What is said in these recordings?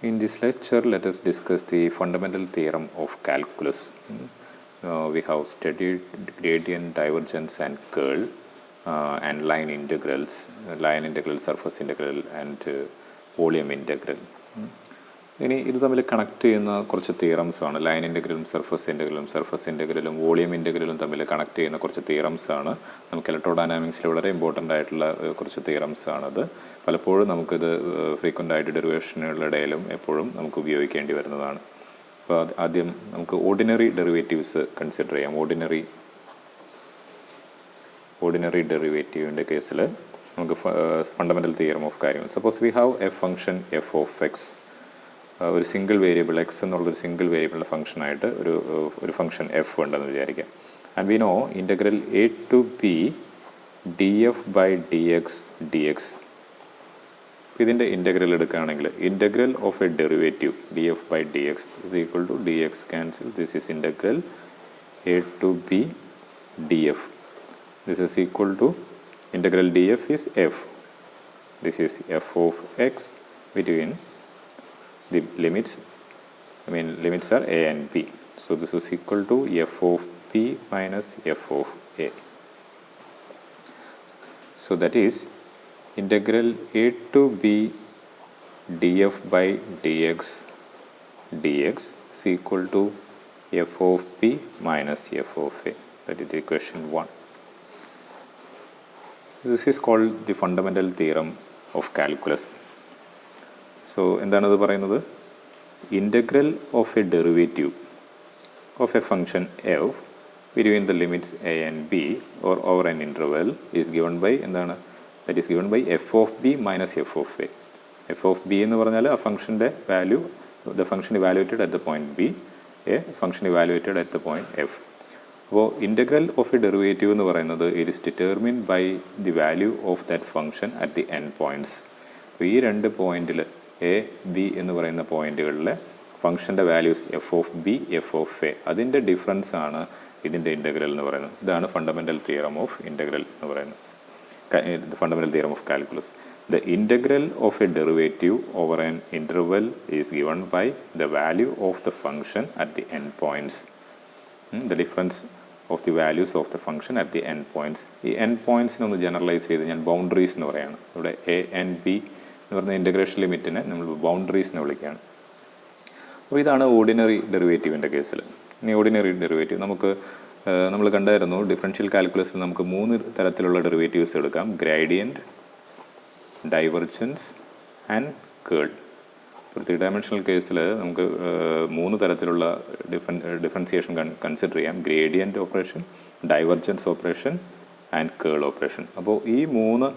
In this lecture, let us discuss the fundamental theorem of calculus. We have studied gradient, divergence and curl and line integrals, surface integral and volume integral. ഇനി ഇത് തമ്മിൽ connect ചെയ്യുന്ന കുറച്ച് തിയറംസാണ്. Line ഇൻ്റഗ്രലും surface ഇൻ്റഗ്രലും volume ഇൻ്റഗ്രലും തമ്മിൽ connect ചെയ്യുന്ന കുറച്ച് തിയറംസാണ്. നമുക്ക് ഇലക്ട്രോഡൈനാമിക്സിൽ വളരെ ഇമ്പോർട്ടൻ്റ് ആയിട്ടുള്ള കുറച്ച് തിയറംസാണത്. പലപ്പോഴും നമുക്കിത് ഫ്രീക്വൻ്റ് ആയിട്ട് ഡെറിവേഷനുകളുടെ ഇടയിലും എപ്പോഴും നമുക്ക് ഉപയോഗിക്കേണ്ടി വരുന്നതാണ്. അപ്പോൾ ആദ്യം നമുക്ക് ഓർഡിനറി ഡെറിവേറ്റീവ്സ് കൺസിഡർ ചെയ്യാം. ഓർഡിനറി ഡെറിവേറ്റീവിൻ്റെ കേസിൽ നമുക്ക് ഫണ്ടമെൻ്റൽ തിയറം ഓഫ് കാര്യങ്ങൾ. Suppose we have a function f of x. ഒരു സിംഗിൾ വേരിയബിൾ എക്സ് എന്നുള്ളൊരു സിംഗിൾ വേരിയബിളിൻ്റെ ഫംഗ്ഷനായിട്ട് ഒരു ഫംഗ്ഷൻ എഫ് ഉണ്ടെന്ന് വിചാരിക്കാം. And we know integral a to b d f by d x d x. ഇതിൻ്റെ integral എടുക്കുകയാണെങ്കിൽ integral of a derivative d f by d x is equal to d x cancel. This is integral a to b d f. This is equal to integral df is f. This is f of x between the limits are a and b. So this is equal to f of p minus f of a. So that is integral a to b df by dx is equal to f of p minus f of a. That is equation 1. So this is called the fundamental theorem of calculus. So എന്താണത് പറയുന്നത്? Integral of a derivative of a function f between the limits a and b or over an interval is given by എന്താണ്? That is given by f of b minus f of a. f of b എന്ന് പറഞ്ഞാൽ ആ ഫംഗ്ഷൻ്റെ value, the function evaluated at the point b, a function evaluated at the point f. അപ്പോൾ integral of a derivative എന്ന് പറയുന്നത് it is determined by the value of that function at the end points. അപ്പോൾ ഈ രണ്ട് പോയിന്റിൽ A B എന്ന് പറയുന്ന പോയിന്റുകളിലെ ഫംഗ്ഷൻ്റെ values F of B F of A, അതിൻ്റെ ഡിഫറൻസ് ആണ് ഇതിൻ്റെ ഇൻ്റഗ്രൽ എന്ന് പറയുന്നത്. ഇതാണ് ഫണ്ടമെൻ്റൽ തിയറം ഓഫ് ഇൻ്റഗ്രൽ എന്ന് പറയുന്നത്, fundamental theorem of calculus. The integral of a derivative over an interval is given by the value of the function at the end points. The difference of the values of the function at the end points. ഈ end പോയിൻറ്റ്സിനൊന്ന് generalise ചെയ്ത് ഞാൻ boundaries എന്ന് പറയുകയാണ്. ഇവിടെ A and B എന്ന് പറയുന്ന integration ലിമിറ്റിനെ നമ്മൾ boundaries എന്ന് വിളിക്കുകയാണ്. അപ്പോൾ ഇതാണ് ഓർഡിനറി ഡെറിവേറ്റീവിൻ്റെ കേസിൽ. ഇനി ഓർഡിനറി ഡെറിവേറ്റീവ് നമ്മൾ കണ്ടായിരുന്നു ഡിഫറൻഷ്യൽ കാൽക്കുലസിൽ നമുക്ക് 3 തരത്തിലുള്ള ഡെറിവേറ്റീവ്സ് എടുക്കാം: ഗ്രേഡിയൻറ്റ്, ഡൈവർജൻസ് ആൻഡ് കേൾ. ഒരു 3 ഡയമെൻഷണൽ കേസിൽ നമുക്ക് 3 തരത്തിലുള്ള ഡിഫറൻസിയേഷൻ കൺസിഡർ ചെയ്യാം: gradient operation, divergence operation and curl operation. അപ്പോൾ ഈ 3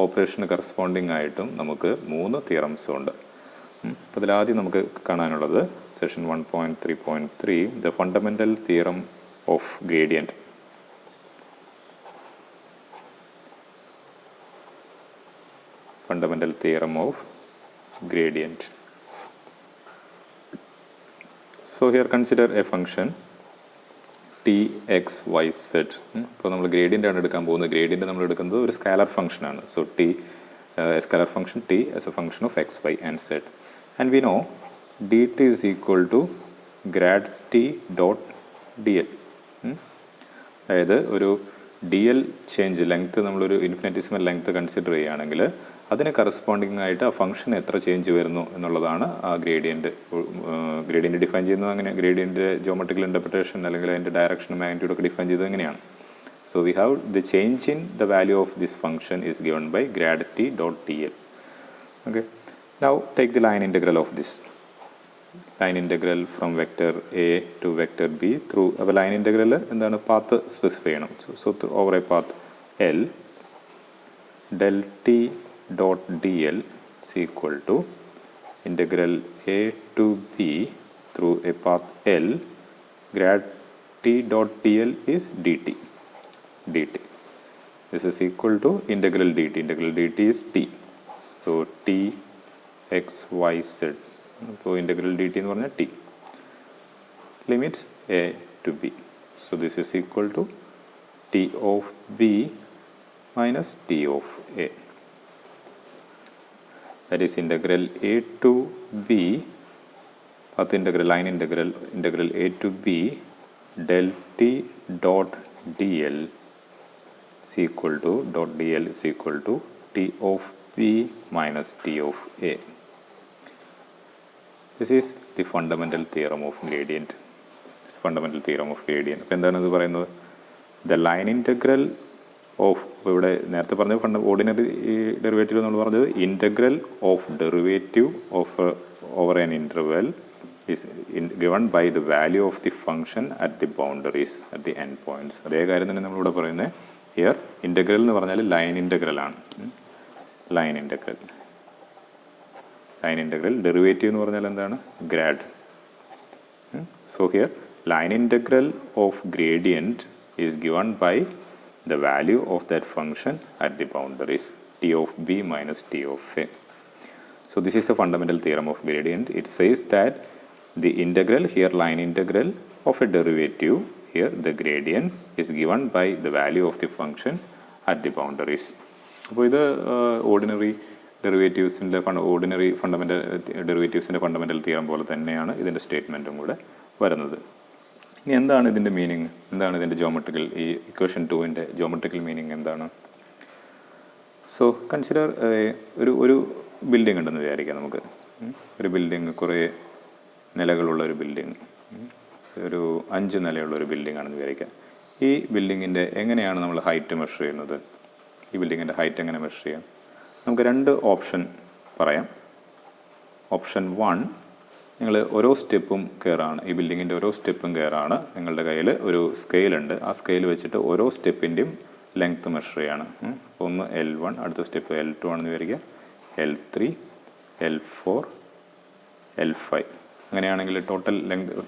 ഓപ്പറേഷന് കറസ്പോണ്ടിങ് ആയിട്ടും നമുക്ക് 3 തിയറംസ് ഉണ്ട്. അപ്പോൾ അതിലാദ്യം നമുക്ക് കാണാനുള്ളത് session 1.3.3 the fundamental theorem of gradient. Fundamental theorem of gradient. So here consider a function t x y z. ഇപ്പോൾ നമ്മൾ ഗ്രേഡിയൻ്റ് ആണ് എടുക്കാൻ പോകുന്നത്. ഗ്രേഡിയൻ്റ് നമ്മൾ എടുക്കുന്നത് ഒരു സ്കാലർ ഫംഗ്ഷനാണ്. So t scalar function t as a function of x, y and z. And we know dt is equal to grad t dot dl. അതായത് ഒരു ഡി എൽ ചേഞ്ച് ലെങ്ത്ത്, നമ്മളൊരു ഇൻഫിനിറ്റിസിമൽ ലെങ്ത്ത് കൺസിഡർ ചെയ്യുകയാണെങ്കിൽ അതിന് corresponding ആയിട്ട് ആ function എത്ര change വരുന്നു എന്നുള്ളതാണ് ആ ഗ്രേഡിയൻറ്റ് ഡിഫൈൻ ചെയ്യുന്നത്. അങ്ങനെ ഗ്രേഡിയൻറ്റ് ജോമെട്രിക്കൽ ഇൻ്റർപ്രിട്ടേഷൻ അല്ലെങ്കിൽ അതിൻ്റെ ഡയറക്ഷൻ മാഗ്നിറ്റ്യൂഡൊക്കെ ഡിഫൈൻ ചെയ്തത് എങ്ങനെയാണ്? So we have the change in the value of this function is given by grad T dot T L. Okay, now take the line integral of this. Line integral from vector a to vector b through. അപ്പോൾ line integral എന്താണ്? Path specify ചെയ്യണം. So over a path L del t dot dl is equal to integral a to b through a path L grad t dot dl is dt. This is equal to integral dt. Integral dt is t. So t x y z. So integral dt എന്ന് പറഞ്ഞാൽ t. Limits a to b. So this is equal to t of b minus t of a. that is integral a to b, path integral, line integral, integral a to b del t dot dl is equal to t of b minus t of a. This is the fundamental theorem of gradient. It's fundamental theorem of gradient. അപ്പോൾ എന്താണ് ഇത് പറയുന്നത്? The line integral of, ഇവിടെ നേരത്തെ പറഞ്ഞ ordinary derivative നമ്മൾ പറഞ്ഞത് integral of derivative of over an interval is given by the value of the function at the boundaries, at the end points. അതേ കാര്യം തന്നെ നമ്മളിവിടെ പറയുന്നത് ഹിയർ ഇൻ്റഗ്രൽ എന്ന് പറഞ്ഞാൽ ലൈൻ ഇൻ്റഗ്രലാണ്. ലൈൻ ഇൻ്റഗ്രൽ ഡെറിവേറ്റീവ് എന്ന് പറഞ്ഞാൽ എന്താണ്? Grad. So here line integral of gradient is given by the value of that function at the boundaries t of b minus t of a. So this is the fundamental theorem of gradient. It says that the integral, here line integral of a derivative, here the gradient is given by the value of the function at the boundaries. അപ്പോൾ ഇത് ordinary ഡെറിവേറ്റീവ്സിൻ്റെ ordinary ഡെറിവേറ്റീവ്സിൻ്റെ fundamental theorem പോലെ തന്നെയാണ് ഇതിൻ്റെ സ്റ്റേറ്റ്മെൻറ്റും കൂടെ വരുന്നത്. ഇനി എന്താണ് ഇതിൻ്റെ മീനിങ്? എന്താണ് ഇതിൻ്റെ ജോമെട്രിക്കൽ, ഈ ഇക്വേഷൻ 2ൻ്റെ ജോമെട്രിക്കൽ മീനിങ് എന്താണ്? സോ കൺസിഡർ ഒരു ബിൽഡിംഗ് ഉണ്ടെന്ന് വിചാരിക്കാം. നമുക്ക് ഒരു ബിൽഡിംഗ്, കുറേ നിലകളുള്ള ഒരു ബിൽഡിംഗ്, ഒരു 5 നിലയുള്ള ഒരു ബിൽഡിംഗ് ആണെന്ന് വിചാരിക്കാം. ഈ ബിൽഡിങ്ങിൻ്റെ എങ്ങനെയാണ് നമ്മൾ ഹൈറ്റ് മെഷർ ചെയ്യുന്നത്? ഈ ബിൽഡിങ്ങിൻ്റെ ഹൈറ്റ് എങ്ങനെ മെഷർ ചെയ്യാം? നമുക്ക് 2 ഓപ്ഷൻ പറയാം. ഓപ്ഷൻ 1, നിങ്ങൾ ഓരോ സ്റ്റെപ്പും കയറാണ്, ഈ ബിൽഡിങ്ങിൻ്റെ ഓരോ സ്റ്റെപ്പും കയറാണ്. നിങ്ങളുടെ കയ്യിൽ ഒരു സ്കെയിലുണ്ട്. ആ സ്കെയിൽ വെച്ചിട്ട് ഓരോ സ്റ്റെപ്പിൻ്റെയും ലെങ്ത്ത് മെഷർ ചെയ്യാണ്. ഒന്ന് L1, അടുത്ത സ്റ്റെപ്പ് L2 ആണെന്ന് വിചാരിക്കുക, L3, L4, L5. അങ്ങനെയാണെങ്കിൽ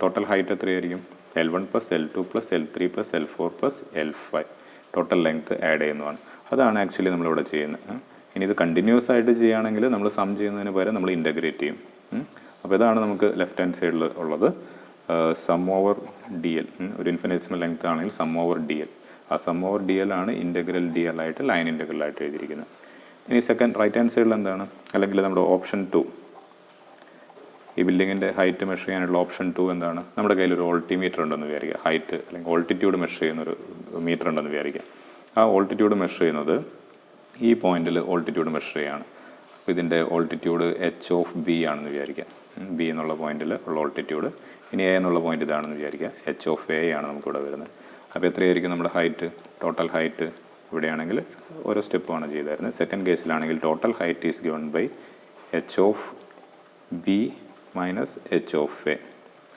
ടോട്ടൽ ഹൈറ്റ് എത്രയായിരിക്കും? L1 + L2 + L3 + L4 + L5 total length add ചെയ്യുന്നതാണ്. അതാണ് ആക്ച്വലി നമ്മളിവിടെ ചെയ്യുന്നത്. ഇനി ഇത് കണ്ടിന്യൂസ് ആയിട്ട് ചെയ്യുകയാണെങ്കിൽ നമ്മൾ സം ചെയ്യുന്നതിന് പകരം നമ്മൾ ഇൻ്റഗ്രേറ്റ് ചെയ്യും. അപ്പോൾ ഇതാണ് നമുക്ക് ലെഫ്റ്റ് ഹാൻഡ് സൈഡിൽ ഉള്ളത്. സം ഓവർ ഡി എൽ, ഒരു ഇൻഫിനിറ്റ്സിമൽ ലെങ്ത് ആണെങ്കിൽ സം ഓവർ ഡി എൽ. ആ സം ഓവർ ഡി എൽ ആണ് ഇൻ്റഗ്രൽ ഡി എൽ ആയിട്ട് ലൈൻ ഇൻ്റഗ്രലായിട്ട് എഴുതിയിരിക്കുന്നത്. ഇനി സെക്കൻഡ് റൈറ്റ് ഹാൻഡ് സൈഡിൽ എന്താണ്? അല്ലെങ്കിൽ നമ്മുടെ ഓപ്ഷൻ 2, ഈ ബിൽഡിങ്ങിൻ്റെ ഹൈറ്റ് മെഷർ ചെയ്യാനുള്ള ഓപ്ഷൻ 2 എന്താണ്? നമ്മുടെ കയ്യിൽ ഒരു ഓൾട്ടിമീറ്റർ ഉണ്ടെന്ന് വിചാരിക്കുക. ഹൈറ്റ് അല്ലെങ്കിൽ ഓൾട്ടിറ്റ്യൂഡ് മെഷർ ചെയ്യുന്നൊരു മീറ്റർ ഉണ്ടെന്ന് വിചാരിക്കുക. ആ ഓൾട്ടിറ്റ്യൂഡ് മെഷർ ചെയ്യുന്നത് ഈ പോയിന്റിൽ ഓൾട്ടിറ്റ്യൂഡ് മെഷർ ചെയ്യുകയാണ്. അപ്പോൾ ഇതിൻ്റെ ഓൾട്ടിറ്റ്യൂഡ് h ഓഫ് b ആണെന്ന് വിചാരിക്കുക. ബി എന്നുള്ള പോയിന്റിൽ ഉള്ള ഓൾട്ടിറ്റ്യൂഡ്. ഇനി എ എന്നുള്ള പോയിന്റ് ഇതാണെന്ന് വിചാരിക്കുക. h ഓഫ് a ആണ് നമുക്കിവിടെ വരുന്നത്. അപ്പോൾ എത്രയായിരിക്കും നമ്മുടെ ഹൈറ്റ്? ടോട്ടൽ ഹൈറ്റ് ഇവിടെയാണെങ്കിൽ ഓരോ സ്റ്റെപ്പുമാണ് ചെയ്തായിരുന്നത്. സെക്കൻഡ് കേസിലാണെങ്കിൽ total height is given by h of b minus h of a,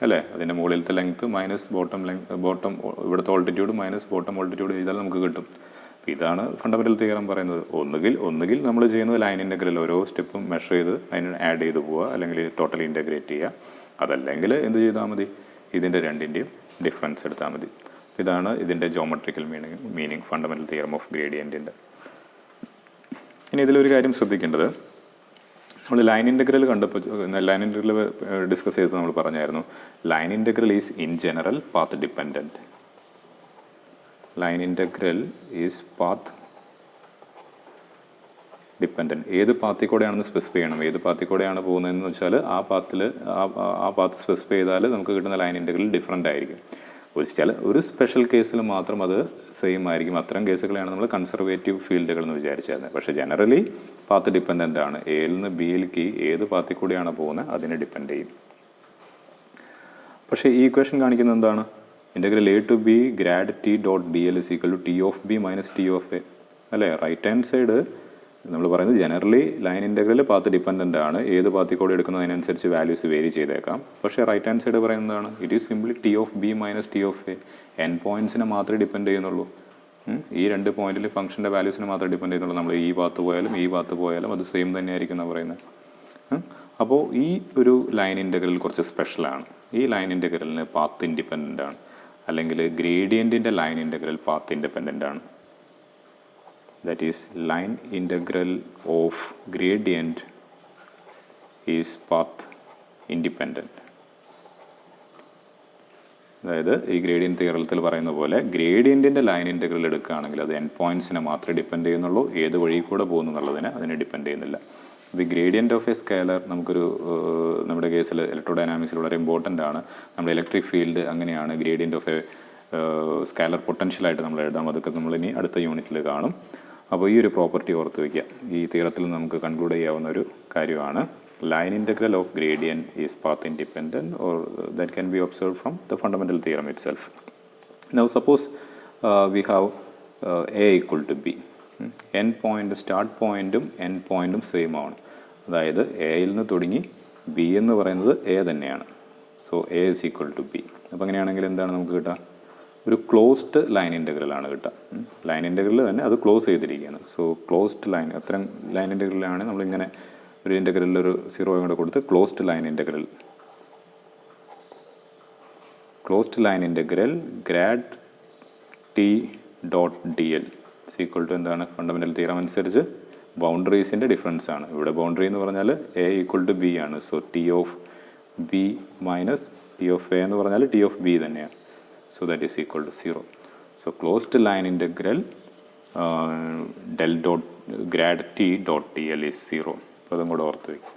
അല്ലേ? അതിൻ്റെ മുകളിലത്തെ ലെങ്ത്ത് മൈനസ് ബോട്ടം ഇവിടുത്തെ ഓൾട്ടിറ്റ്യൂഡ് മൈനസ് ബോട്ടം ഓൾട്ടിറ്റ്യൂഡ് ചെയ്താൽ നമുക്ക് കിട്ടും. ഇതാണ് ഫണ്ടമെൻ്റൽ തിയറം പറയുന്നത്. ഒന്നുകിൽ നമ്മൾ ചെയ്യുന്നത് ലൈൻ ഇൻ്റഗ്രൽ ഓരോ സ്റ്റെപ്പും മെഷർ ചെയ്ത് അതിന് ആഡ് ചെയ്ത് പോവുക, അല്ലെങ്കിൽ ടോട്ടൽ ഇൻ്റഗ്രേറ്റ് ചെയ്യുക. അതല്ലെങ്കിൽ എന്ത് ചെയ്താൽ മതി? ഇതിൻ്റെ രണ്ടിൻ്റെയും ഡിഫറൻസ് എടുത്താൽ മതി. ഇതാണ് ഇതിൻ്റെ geometrical meaning fundamental theorem of ഗ്രേഡിയൻറ്റിൻ്റെ. ഇനി ഇതിലൊരു കാര്യം ശ്രദ്ധിക്കേണ്ടത്, നമ്മൾ ലൈൻ ഇൻ്റഗ്രൽ ഡിസ്കസ് ചെയ്തപ്പോൾ നമ്മൾ പറഞ്ഞായിരുന്നു, line integral is in general path dependent. Line integral is path dependent. ഏത് പാത്തിൽ കൂടെയാണെന്ന് സ്പെസിഫൈ ചെയ്യണം. ഏത് പാത്തിൽ കൂടെയാണ് പോകുന്നതെന്ന് വെച്ചാൽ ആ പാത്ത് സ്പെസിഫൈ ചെയ്താൽ നമുക്ക് കിട്ടുന്ന ലൈൻ ഇൻ്റഗ്രൽ ഡിഫറൻ്റ് ആയിരിക്കും. ഒരു സ്പെഷ്യൽ കേസിൽ മാത്രം അത് സെയിം ആയിരിക്കും. അത്തരം കേസുകളെയാണ് നമ്മൾ കൺസർവേറ്റീവ് ഫീൽഡുകൾ എന്ന് വിചാരിച്ചിരുന്നത്. പക്ഷേ ജനറലി പാത്ത് ഡിപ്പെൻഡൻ്റ് ആണ്. എയിൽ നിന്ന് ബിയിലേക്ക് ഏത് പാത്തിൽ കൂടെയാണ് പോകുന്നത് അതിനെ ഡിപ്പെൻഡ് ചെയ്യും. പക്ഷേ ഈ ഇക്വേഷൻ കാണിക്കുന്നത് എന്താണ്? Integral a to b grad t dot D L is equal to T of B minus T of A, അല്ലേ? റൈറ്റ് ഹാൻഡ് സൈഡ് നമ്മൾ പറയുന്നത് generally line integral path dependent ആണ്. ഏത് പാത്തിൽ കൂടെ എടുക്കുന്നതിനനുസരിച്ച് വാല്യൂസ് വേരി ചെയ്തേക്കാം. പക്ഷേ റൈറ്റ് ഹാൻഡ് സൈഡ് പറയുന്നതാണ് it is simply T of B minus T of A. End പോയിൻറ്റ്സിനെ മാത്രമേ ഡിപ്പെൻഡ് ചെയ്യുന്നുള്ളൂ. ഈ 2 പോയിന്റിൽ ഫംഗ്ഷൻ്റെ വാല്യൂസിനെ മാത്രമേ ഡിപ്പെൻഡ് ചെയ്യുന്നുള്ളൂ. നമ്മൾ ഈ പാത്ത് പോയാലും അത് സെയിം തന്നെയായിരിക്കും എന്നാണ് പറയുന്നത്. അപ്പോൾ ഈ ഒരു ലൈൻ ഇൻ്റഗ്രൽ കുറച്ച് സ്പെഷ്യലാണ്. ഈ ലൈൻ ഇൻ്റഗ്രലിന് പാത്ത് ഇൻഡിപെൻഡൻ്റ് ആണ്. അല്ലെങ്കിൽ ഗ്രേഡിയൻറ്റിൻ്റെ ലൈൻ ഇൻ്റഗ്രൽ പാത്ത് ഇൻഡിപെൻഡൻ്റ് ആണ്. That is, line integral of gradient is path independent. അതായത് ഈ ഗ്രേഡിയൻറ്റ് തിയറത്തിൽ പറയുന്ന പോലെ ഗ്രേഡിയൻറ്റിൻ്റെ ലൈൻ ഇൻ്റഗ്രൽ എടുക്കുകയാണെങ്കിൽ അത് എൻ പോയിൻറ്റ്സിനെ മാത്രമേ ഡിപ്പെൻഡ് ചെയ്യുന്നുള്ളൂ. ഏത് വഴി കൂടെ പോകുന്നു എന്നുള്ളതിനെ അതിനെ ഡിപ്പെൻഡ് ചെയ്യുന്നില്ല. The gradient of A scalar നമുക്കൊരു നമ്മുടെ കേസിൽ ഇലക്ട്രോഡൈനാമിക്സിൽ വളരെ ഇമ്പോർട്ടൻ്റ് ആണ്. നമ്മുടെ ഇലക്ട്രിക് ഫീൽഡ് അങ്ങനെയാണ് ഗ്രേഡിയൻ്റ് ഓഫ് എ സ്കാലർ പൊട്ടൻഷ്യലായിട്ട് നമ്മൾ എഴുതാം. അതൊക്കെ നമ്മളിനി അടുത്ത യൂണിറ്റിൽ കാണും. അപ്പോൾ ഈ ഒരു പ്രോപ്പർട്ടി ഓർത്ത് വയ്ക്കുക. ഈ തിയറത്തിൽ നമുക്ക് കൺക്ലൂഡ് ചെയ്യാവുന്ന ഒരു കാര്യമാണ്. Line integral of gradient is path independent or that can be observed from the fundamental theorem itself. Now suppose we have A equal to B. End point start പോയിൻറ്റും end പോയിൻറ്റും same ആണ്. അതായത് എയിൽ നിന്ന് തുടങ്ങി B എന്ന് പറയുന്നത് a തന്നെയാണ്. So a is equal to b. അപ്പോൾ അങ്ങനെയാണെങ്കിൽ എന്താണ് നമുക്ക് കിട്ടുക? ഒരു ക്ലോസ്ഡ് ലൈൻ ഇൻ്റഗ്രലാണ് കിട്ടുക. ലൈൻ ഇൻ്റഗ്രൽ തന്നെ അത് ക്ലോസ് ചെയ്തിരിക്കുകയാണ്. സോ ക്ലോസ്ഡ് ലൈൻ, അത്തരം ലൈൻ ഇൻ്റഗ്രലാണ് നമ്മളിങ്ങനെ ഒരു ഇൻ്റഗ്രലിൽ ഒരു 0 കൂടെ കൊടുത്ത് closed line integral grad T dot D l equal to എന്താണ്? ഫണ്ടമെൻ്റൽ തിയറം അനുസരിച്ച് ബൗണ്ടറീസിൻ്റെ ഡിഫറൻസ് ആണ്. ഇവിടെ ബൗണ്ടറി എന്ന് പറഞ്ഞാൽ എ ഈക്വൽ ടു ബി ആണ്. So T of B minus T of a എന്ന് പറഞ്ഞാൽ ടി ഓഫ് ബി തന്നെയാണ്. So that is equal to 0. So closed line integral del dot grad t dot dl is 0. അപ്പോൾ അതും കൂടെ ഓർത്ത് വയ്ക്കും.